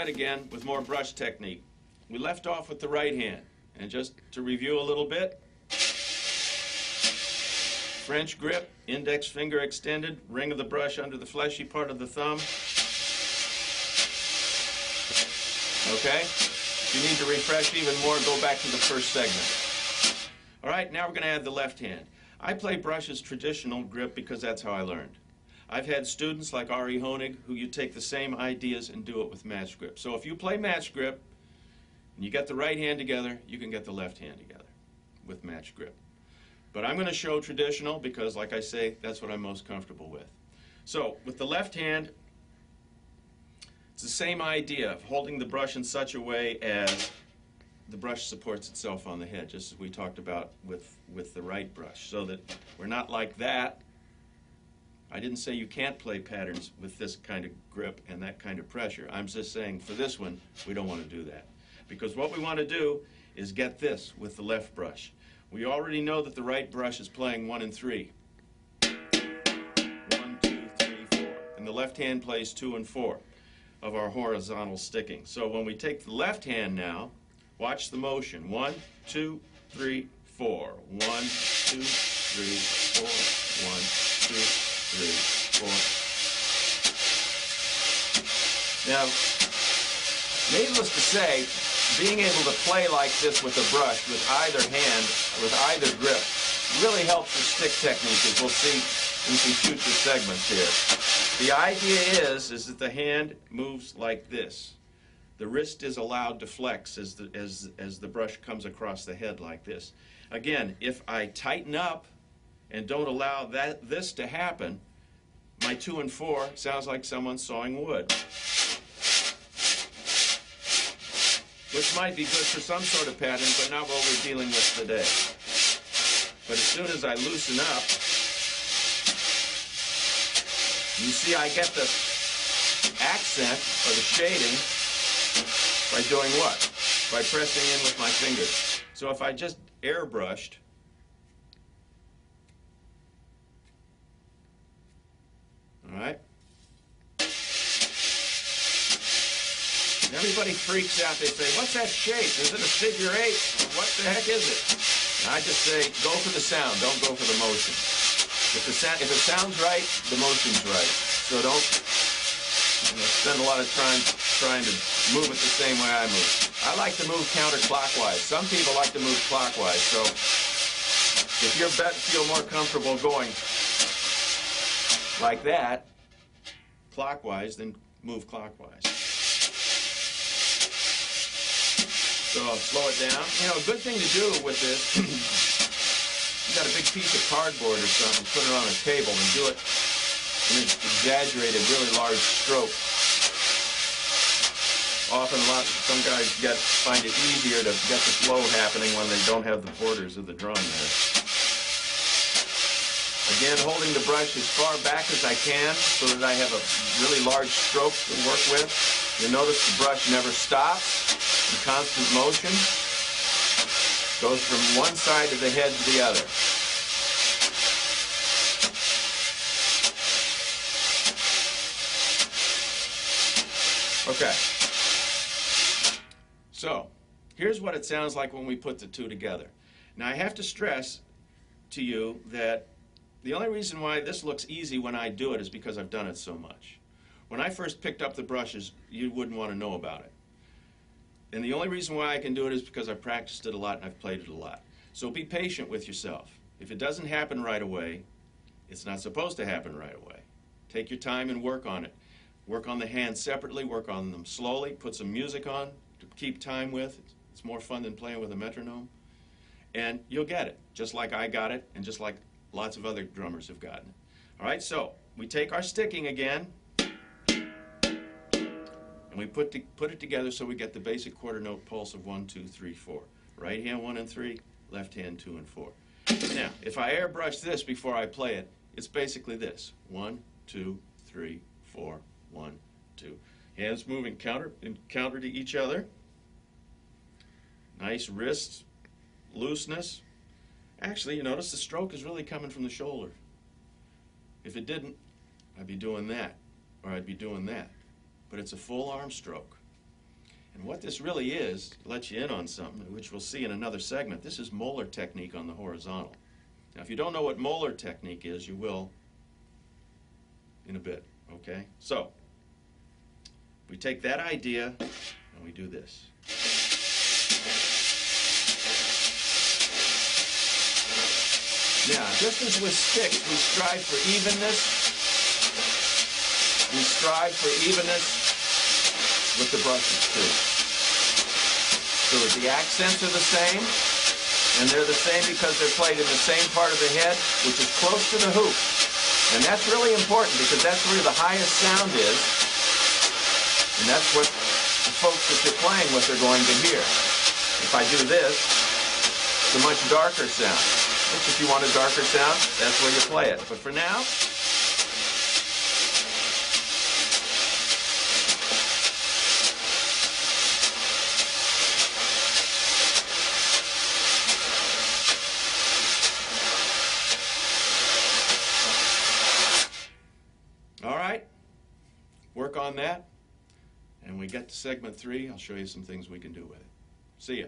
set again with more brush technique. We left off with the right hand. And just to review a little bit, French grip, index finger extended, ring of the brush under the fleshy part of the thumb. Okay? If you need to refresh even more, go back to the first segment. All right, now we're going to add the left hand. I play brushes traditional grip because that's how I learned. I've had students like Ari Honig who you take the same ideas and do it with match grip. So if you play match grip and you get the right hand together, you can get the left hand together with match grip. But I'm going to show traditional because, like I say, that's what I'm most comfortable with. So with the left hand, it's the same idea of holding the brush in such a way as the brush supports itself on the head, just as we talked about with the right brush, so that we're not like that. I didn't say you can't play patterns with this kind of grip and that kind of pressure. I'm just saying for this one, we don't want to do that. Because what we want to do is get this with the left brush. We already know that the right brush is playing 1 and 3. 1, 2, 3, 4. And the left hand plays 2 and 4 of our horizontal sticking. So when we take the left hand now, watch the motion. 1, 2, 3, 4. 1, 2, 3, 4. 1, 2, 3, 4. Now, needless to say, being able to play like this with a brush, with either hand, with either grip, really helps your stick technique, as we'll see in some future segments here. The idea is that the hand moves like this. The wrist is allowed to flex as the brush comes across the head like this. Again, if I tighten up and don't allow this to happen, my 2 and 4 sounds like someone sawing wood, which might be good for some sort of pattern, but not what we're dealing with today. But as soon as I loosen up, you see I get the accent or the shading by doing what? By pressing in with my fingers. So if I just airbrushed, all right? Everybody freaks out. They say, what's that shape? Is it a figure 8? What the heck is it? And I just say, go for the sound. Don't go for the motion. If it sounds right, the motion's right. So don't spend a lot of time trying to move it the same way I move. I like to move counterclockwise. Some people like to move clockwise. So if you feel more comfortable going like that, clockwise, then move clockwise. So I'll slow it down. You know, a good thing to do with this, you got a big piece of cardboard or something, put it on a table and do it in an exaggerated, really large stroke. Often some guys find it easier to get the flow happening when they don't have the borders of the drum there. Again, holding the brush as far back as I can so that I have a really large stroke to work with. You'll notice the brush never stops. In constant motion, goes from one side of the head to the other. Okay. So, here's what it sounds like when we put the two together. Now, I have to stress to you that the only reason why this looks easy when I do it is because I've done it so much. When I first picked up the brushes, you wouldn't want to know about it. And the only reason why I can do it is because I've practiced it a lot and I've played it a lot. So be patient with yourself. If it doesn't happen right away, it's not supposed to happen right away. Take your time and work on it. Work on the hands separately, work on them slowly, put some music on to keep time with. It's more fun than playing with a metronome. And you'll get it, just like I got it and just like lots of other drummers have gotten it. All right, so we take our sticking again, and we put it together so we get the basic quarter note pulse of 1, 2, 3, 4. Right hand 1 and 3, left hand 2 and 4. Now, if I airbrush this before I play it, it's basically this. 1, 2, 3, 4, 1, 2. Hands moving counter to each other. Nice wrist looseness. Actually, you notice the stroke is really coming from the shoulder. If it didn't, I'd be doing that, or I'd be doing that. But it's a full arm stroke. And what this really is, to let you in on something, which we'll see in another segment, this is molar technique on the horizontal. Now, if you don't know what molar technique is, you will in a bit, okay? So, we take that idea and we do this. Now, just as with sticks, we strive for evenness. We strive for evenness with the brushes too. So the accents are the same, and they're the same because they're played in the same part of the head, which is close to the hoop. And that's really important because that's where the highest sound is, and that's what the folks that you're playing with are going to hear. If I do this, it's a much darker sound. If you want a darker sound, that's where you play it. But for now, all right, work on that. And we get to segment 3, I'll show you some things we can do with it. See ya.